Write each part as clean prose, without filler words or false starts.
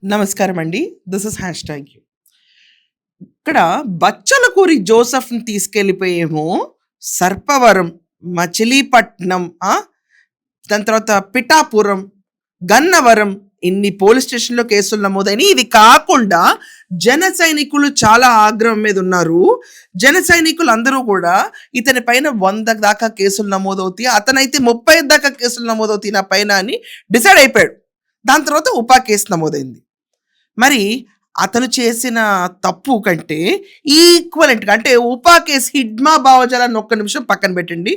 నమస్కారం అండి. This is hash tag you. ఇక్కడ బచ్చలకూరి జోసెఫ్ని తీసుకెళ్ళిపోయేమో సర్పవరం, మచిలీపట్నం, దాని తర్వాత పిఠాపురం, గన్నవరం, ఇన్ని పోలీస్ స్టేషన్లో కేసులు నమోదైన. ఇది కాకుండా జన సైనికులు చాలా ఆగ్రహం మీద ఉన్నారు. జన సైనికులు అందరూ కూడా ఇతని పైన 100 దాకా కేసులు నమోదవుతాయి, అతనైతే 35 దాకా కేసులు నమోదవుతాయి నా పైన అని డిసైడ్ అయిపోయాడు. దాని తర్వాత ఉపా కేసు నమోదైంది. మరి అతను చేసిన తప్పు కంటే ఈక్వలెంట్గా, అంటే ఉపా కేసు హిడ్మా భావజాలాన్ని ఒక్క నిమిషం పక్కన పెట్టండి,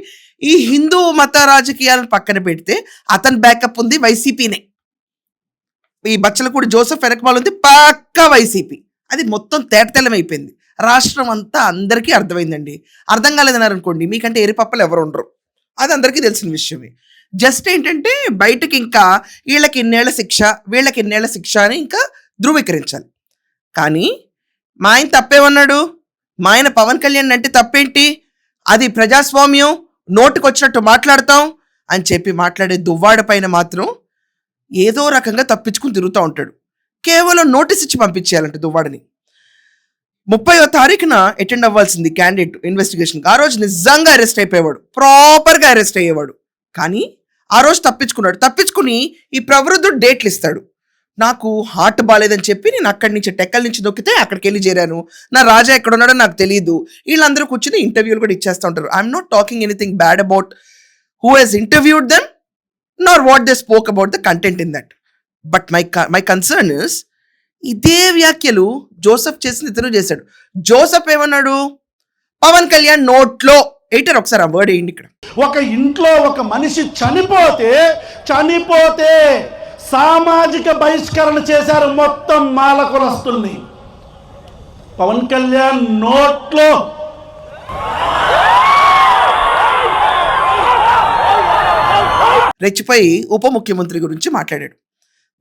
ఈ హిందూ మత రాజకీయాలను పక్కన పెడితే అతని బ్యాకప్ ఉంది వైసీపీనే. ఈ బచ్చలకూడి జోసెఫ్ వెనకమాల ఉంది పక్కా వైసీపీ. అది మొత్తం తేటతెల్లమైపోయింది. రాష్ట్రం అంతా అందరికీ అర్థమైందండి. అర్థం కాలేదన్నారు అనుకోండి, మీకంటే ఎరిపప్పలు ఎవరు ఉండరు, అది అందరికీ తెలిసిన విషయమే. జస్ట్ ఏంటంటే బయటకి ఇంకా వీళ్ళకి ఇన్నేళ్ల శిక్ష, వీళ్ళకి ఇన్నేళ్ల శిక్ష అని ఇంకా ధృవీకరించాలి. కానీ మా ఆయన తప్పేమన్నాడు? మా ఆయన పవన్ కళ్యాణ్ అంటే తప్పేంటి, అది ప్రజాస్వామ్యం, నోటికొచ్చినట్టు మాట్లాడతాం అని చెప్పి మాట్లాడే దువ్వాడ పైన మాత్రం ఏదో రకంగా తప్పించుకుని తిరుగుతూ ఉంటాడు. కేవలం నోటీస్ ఇచ్చి పంపించేయాలంటే దువ్వాడని. 30వ తారీఖున అటెండ్ అవ్వాల్సింది క్యాండిడేట్ ఇన్వెస్టిగేషన్. ఆ రోజు నిజంగా అరెస్ట్ అయిపోయేవాడు, ప్రాపర్గా అరెస్ట్ అయ్యేవాడు. కానీ ఆ రోజు తప్పించుకున్నాడు. తప్పించుకుని ఈ ప్రవృద్ధుడు డేట్లు ఇస్తాడు. నాకు హార్ట్ బాగాలేదని చెప్పి నేను అక్కడి నుంచి టెక్కల నుంచి దొక్కితే అక్కడికి వెళ్ళి చేరాను, నా రాజా ఎక్కడ ఉన్నాడో నాకు తెలియదు. వీళ్ళందరూ కూర్చొని ఇంటర్వ్యూలు కూడా ఇచ్చేస్తూ ఉంటారు. I'm not talking anything bad about who he's interviewed them nor what they spoke about the content in that. But my concern is, ఇదే వ్యాఖ్యలు జోసెఫ్ చేసిన ఇతను చేశాడు. జోసెఫ్ ఏమన్నాడు? పవన్ కళ్యాణ్ నోట్లో ఎయిటర్, ఒకసారి ఆ వర్డ్ ఏంటి ఇక్కడ. ఒక ఇంట్లో ఒక మనిషి చనిపోతే సామాజిక బహిష్కరణ చేశారు మొత్తం మాల కులస్తుల్ని. పవన్ కళ్యాణ్ నోట్లో రెచ్చిపోయి ఉప ముఖ్యమంత్రి గురించి మాట్లాడాడు.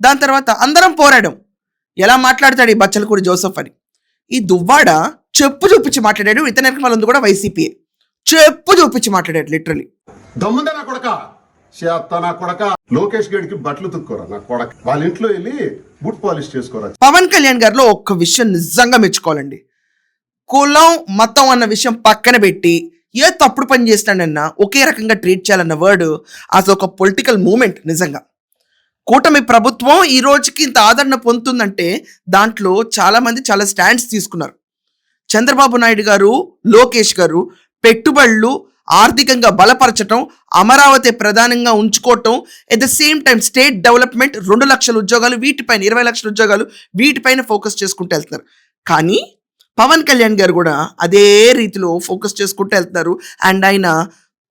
దాని తర్వాత అందరం పోరాడం. ఎలా మాట్లాడతాడు ఈ బచ్చలకూడి జోసెఫ్ అని. ఈ దువ్వాడ చెప్పు చూపించి మాట్లాడాడు. ఇతని వెనక వాళ్ళందరూ కూడా వైసీపీ చెప్పు చూపించి మాట్లాడాడు. లిటరలీ దమ్ముందా నా కొడక, నా కొడక లోకేష్ గడికి బట్టలు తుక్కోరా నా కొడక, వాళ్ళ ఇంట్లో వెళ్ళి బుట్ పాలిష్ చేసుకోరా. పవన్ కళ్యాణ్ గారిలో ఒక్క విషయం నిజంగా మెచ్చుకోవాలండి. కులం మతం అన్న విషయం పక్కన పెట్టి ఏ తప్పుడు పని చేస్తాడన్నా ఒకే రకంగా ట్రీట్ చేయాలన్న వర్డ్ అసలు ఒక పొలిటికల్ మూమెంట్. నిజంగా కూటమి ప్రభుత్వం ఈ రోజుకి ఇంత ఆదరణ పొందుతుందంటే దాంట్లో చాలామంది చాలా స్టాండ్స్ తీసుకున్నారు. చంద్రబాబు నాయుడు గారు, లోకేష్ గారు పెట్టుబడులు ఆర్థికంగా బలపరచటం, అమరావతి ప్రధానంగా ఉంచుకోవటం, at the same time state development, 2 లక్షల ఉద్యోగాలు, వీటిపైన 20 లక్షల ఉద్యోగాలు, వీటిపైన ఫోకస్ చేసుకుంటూ వెళ్తున్నారు. కానీ పవన్ కళ్యాణ్ గారు కూడా అదే రీతిలో ఫోకస్ చేసుకుంటూ వెళ్తున్నారు. అండ్ ఆయన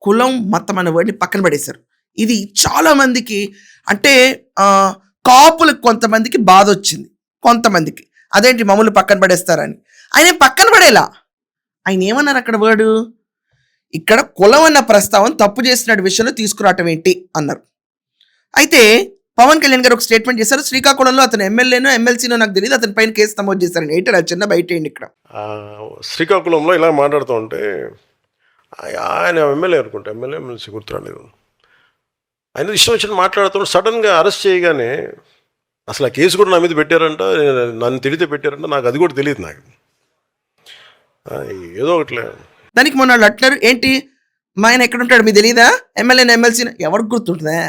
కులం మతం అనే వర్డ్ని పక్కన పడేశారు. ఇది చాలా మందికి, అంటే కాపులకు కొంతమందికి బాధ వచ్చింది, కొంతమందికి అదేంటి మమ్మల్ని పక్కన పడేస్తారని. ఆయన పక్కన పడేలా, ఆయన ఏమన్నారు అక్కడ వర్డు, ఇక్కడ కులం అన్న ప్రస్తావన తప్పు చేసిన విషయంలో తీసుకురావటం ఏంటి అన్నారు. అయితే పవన్ కళ్యాణ్ గారు ఒక స్టేట్మెంట్ చేశారు. శ్రీకాకుళంలో అతను ఎమ్మెల్యేనో ఎమ్మెల్సీనో నాకు తెలియదు, అతని పైన కేసు నమోదు చేశారని. ఏంటి అది చిన్న బయట ఏంటి ఇక్కడ. శ్రీకాకుళంలో ఇలా మాట్లాడుతూ ఉంటే ఆయన ఎమ్మెల్యే అనుకుంటా, ఎమ్మెల్సీ గుర్తురాలేదు, ఆయన ఇష్టం వచ్చిన మాట్లాడుతూ సడన్గా అరెస్ట్ చేయగానే అసలు ఆ కేసు కూడా నా మీద పెట్టారంట, నన్ను తిడితే పెట్టారంట, నాకు అది కూడా తెలియదు. నాకు ఏదో ఒకట్లే. దానికి మొన్న వాళ్ళు అంటున్నారు, ఏంటి మా ఆయన ఎక్కడ ఉంటాడు మీకు తెలియదా, ఎమ్మెల్యేనా ఎమ్మెల్సీనా, ఎవరికి గుర్తుంటుందా,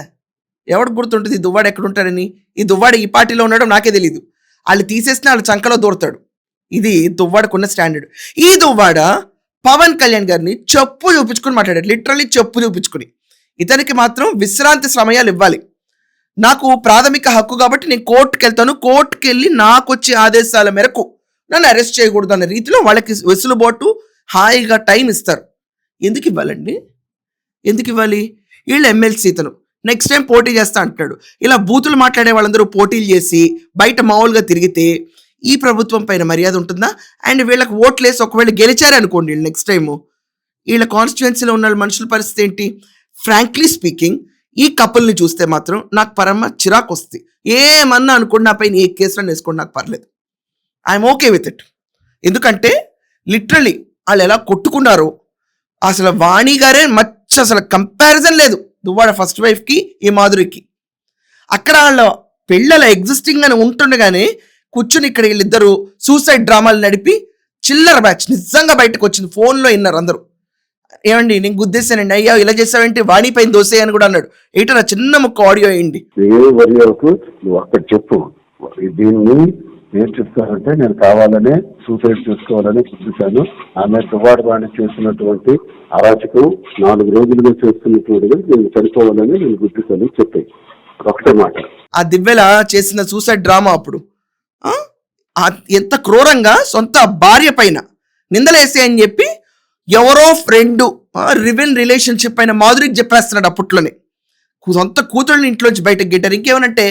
ఎవరికి గుర్తుంటుంది ఈ దువ్వాడు ఎక్కడ ఉంటాడని. ఈ దువ్వాడు ఈ పార్టీలో ఉండడం నాకే తెలియదు. వాళ్ళు తీసేసిన వాళ్ళు చంకలో దూరతాడు. ఇది దువ్వాడకున్న స్టాండర్డ్. ఈ దువ్వాడ పవన్ కళ్యాణ్ గారిని చెప్పు చూపించుకుని మాట్లాడాడు, లిటరల్లీ చెప్పు చూపించుకుని. ఇతనికి మాత్రం విశ్రాంతి సమయాలు ఇవ్వాలి, నాకు ప్రాథమిక హక్కు కాబట్టి నేను కోర్టుకు వెళ్తాను, కోర్టుకు వెళ్ళి నాకు వచ్చే ఆదేశాల మేరకు నన్ను అరెస్ట్ చేయకూడదు అన్న రీతిలో వాళ్ళకి వెసులుబాటు, హాయిగా టైం ఇస్తారు. ఎందుకు ఇవ్వాలండి, ఎందుకు ఇవ్వాలి? వీళ్ళు ఎమ్మెల్సీ, ఇతను నెక్స్ట్ టైం పోటీ చేస్తా అంటున్నాడు. ఇలా బూతులు మాట్లాడే వాళ్ళందరూ పోటీలు చేసి బయట మామూలుగా తిరిగితే ఈ ప్రభుత్వం పైన మర్యాద ఉంటుందా? అండ్ వీళ్ళకి ఓట్లు వేసి ఒకవేళ గెలిచారనుకోండి వీళ్ళు నెక్స్ట్ టైము, వీళ్ళ కాన్స్టిట్యుయెన్సీలో ఉన్న మనుషుల పరిస్థితి ఏంటి? ఫ్రాంక్లీ స్పీకింగ్, ఈ కపుల్ని చూస్తే మాత్రం నాకు పరమ చిరాకు వస్తుంది. ఏమన్నా అనుకోండి, నా పైన ఏ కేసులో వేసుకోండి, నాకు పర్లేదు, ఐఎమ్ ఓకే విత్ ఇట్. ఎందుకంటే లిటరలీ వాళ్ళు ఎలా కొట్టుకున్నారో అసలు వాణి గారే అసలు కంపారిజన్ లేదు దువ్వాడ ఫస్ట్ వైఫ్కి ఈ మాధురికి. అక్కడ వాళ్ళ పిల్లల ఎగ్జిస్టింగ్ అని ఉంటుండగానే కూర్చుని ఇక్కడ వీళ్ళిద్దరు సూసైడ్ డ్రామాలు నడిపి చిల్లర బ్యాచ్ నిజంగా బయటకు వచ్చింది. ఫోన్లో విన్నారు అందరూ. ఏమండి నేను గుద్దేశానండి, అయ్యా ఇలా చేసావేంటి, వాణి పైన దోసే అని కూడా అన్నాడు. ఏంటో నా చిన్న ముక్క ఆడియో అయ్యింది. ఏ వరి వరకు నువ్వు అక్కడ చెప్పు, దీన్ని ఏం చెప్తానంటే నేను కావాలనే సూసైడ్ చేసుకోవాలని చూశాను. ఆమె దువ్వాడు బాణి చేస్తున్నటువంటి అరాచకం 4 రోజులుగా చేస్తున్నటువంటి నేను చనిపోవాలని నేను గుర్తిస్తాను చెప్పాయి. ఒకటే మాట. ఆ దివ్యల చేసిన సూసైడ్ డ్రామా అప్పుడు ఎంత క్రూరంగా సొంత భార్య పైన నిందలేసే అని చెప్పి ఎవరో ఫ్రెండ్ రివెన్ రిలేషన్షిప్ అయిన మాధురికి చెప్పేస్తున్నాడు అప్పట్లోనే. సొంత కూతుళ్ళని ఇంట్లోంచి బయటకు గిట్టారు. ఇంకేమనంటే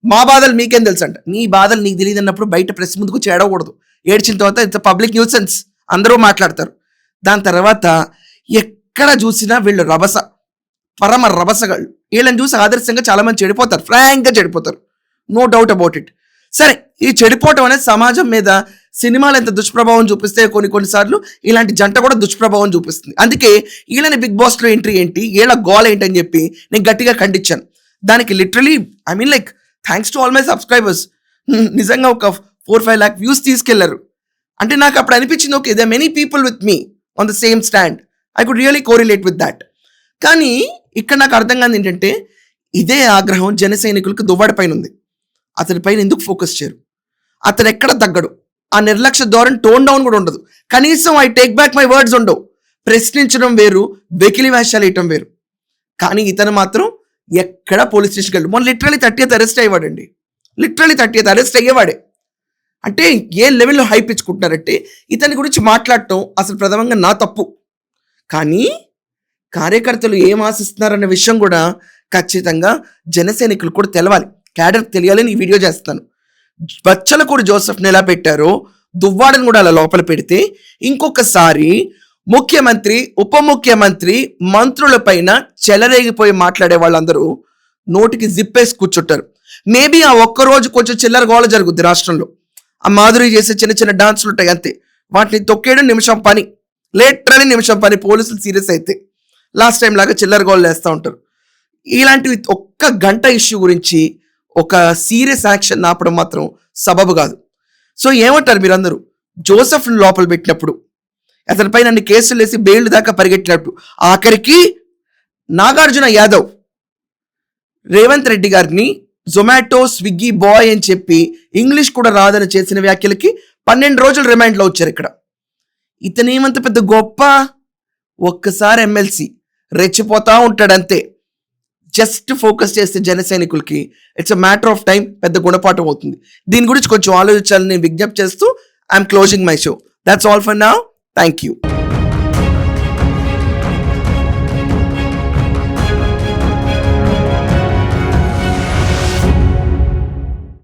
మా బాధలు మీకేం తెలుసు అంట. నీ బాధలు నీకు తెలియదు అన్నప్పుడు బయట ప్రెస్ ముందుకు ఏడవకూడదు. ఏడ్చిన తర్వాత ఇంత పబ్లిక్ న్యూసెన్స్ అందరూ మాట్లాడతారు. దాని తర్వాత ఎక్కడ చూసినా వీళ్ళు రభస, పరమ రభసగాళ్ళు. వీళ్ళని చూసి ఆదర్శంగా చాలా మంది చెడిపోతారు, ఫ్రాంక్గా చెడిపోతారు, నో డౌట్ అబౌట్ ఇట్. సరే, ఈ చెడిపోవటం అనేది సమాజం మీద సినిమాలు ఎంత దుష్ప్రభావం చూపిస్తే కొన్నిసార్లు ఇలాంటి జంట కూడా దుష్ప్రభావం చూపిస్తుంది. అందుకే వీళ్ళని బిగ్ బాస్లో ఎంట్రీ ఏంటి, వీళ్ళ గోల్ ఏంటి అని చెప్పి నేను గట్టిగా ఖండించాను. దానికి literally I mean like thanks to all my subscribers. నిజంగా ఒక 4-5 lakh వ్యూస్ తీసుకెళ్లారు. అంటే నాకు అప్పుడు అనిపించింది, okay they many people with me on the same stand, I could really correlate with that. కానీ ఇక్కడ నాకు అర్థం కాదు ఏంటంటే ఇదే ఆగ్రహం జన సైనికులకు దువ్వాడి పైన ఉంది. అతని పైన ఎందుకు ఫోకస్ చేయరు? అతను ఎక్కడ తగ్గడు. ఆ నిర్లక్ష్య ధోరణి టోన్ డౌన్ కూడా ఉండదు. కనీసం I take back my words ఉండవు. ప్రశ్నించడం వేరు, వెకిలి వేషాలు వేయటం వేరు. కానీ ఇతను మాత్రం ఎక్కడ పోలీస్ స్టేషన్కి వెళ్ళి మొన్న లిటరలీ 30th అరెస్ట్ అయ్యేవాడండి. లిటరలీ 30th అరెస్ట్ అయ్యేవాడే. అంటే ఏ లెవెల్లో హైప్ ఇచ్చుకుంటున్నారంటే ఇతని గురించి మాట్లాడటం అసలు ప్రథమంగా నా తప్పు. కానీ కార్యకర్తలు ఏం ఆశిస్తున్నారన్న విషయం కూడా ఖచ్చితంగా జనసైనికులు కూడా తెలవాలి, క్యాడర్ తెలియాలని ఈ వీడియో చేస్తాను. బచ్చలకూరి జోసెఫ్ని ఎలా పెట్టారో దువ్వాడని కూడా అలా లోపల పెడితే ఇంకొకసారి ముఖ్యమంత్రి, ఉప ముఖ్యమంత్రి, మంత్రుల పైన చెలరేగిపోయి మాట్లాడే వాళ్ళందరూ నోటికి జిప్పేసి కూర్చుంటారు. మేబీ ఆ ఒక్కరోజు కొంచెం చిల్లర గోళ జరుగుద్ది రాష్ట్రంలో. ఆ మాధురి చేసే చిన్న చిన్న డాన్సులు ఉంటాయి అంతే. వాటిని తొక్కేయడం నిమిషం పని, లిటరలీ నిమిషం పని. పోలీసులు సీరియస్ అయితే లాస్ట్ టైం లాగా చిల్లర గోళ్ళు వేస్తూ ఉంటారు. ఇలాంటివి ఒక్క గంట ఇష్యూ గురించి ఒక సీరియస్ యాక్షన్ ఆపడం మాత్రం సబబు కాదు. సో ఏమంటారు మీరందరూ? జోసెఫ్ని లోపల పెట్టినప్పుడు అతనిపై నన్ను కేసులు వేసి బెయిల్ దాకా పరిగెట్టినట్టు ఆఖరికి నాగార్జున యాదవ్ రేవంత్ రెడ్డి గారిని జొమాటో స్విగ్గీ బాయ్ అని చెప్పి ఇంగ్లీష్ కూడా రాదని చేసిన వ్యాఖ్యలకి 12 రోజులు రిమాండ్లో వచ్చారు. ఇక్కడ ఇతనేమంత పెద్ద గొప్ప, ఒక్కసారి ఎమ్మెల్సీ రెచ్చిపోతా ఉంటాడంతే. జస్ట్ ఫోకస్ చేస్తే జన సైనికులకి it's a matter of time పెద్ద గుణపాఠం అవుతుంది. దీని గురించి కొంచెం ఆలోచించాలని నేను విజ్ఞప్తి చేస్తూ I'm closing my show. That's all for now. Thank you.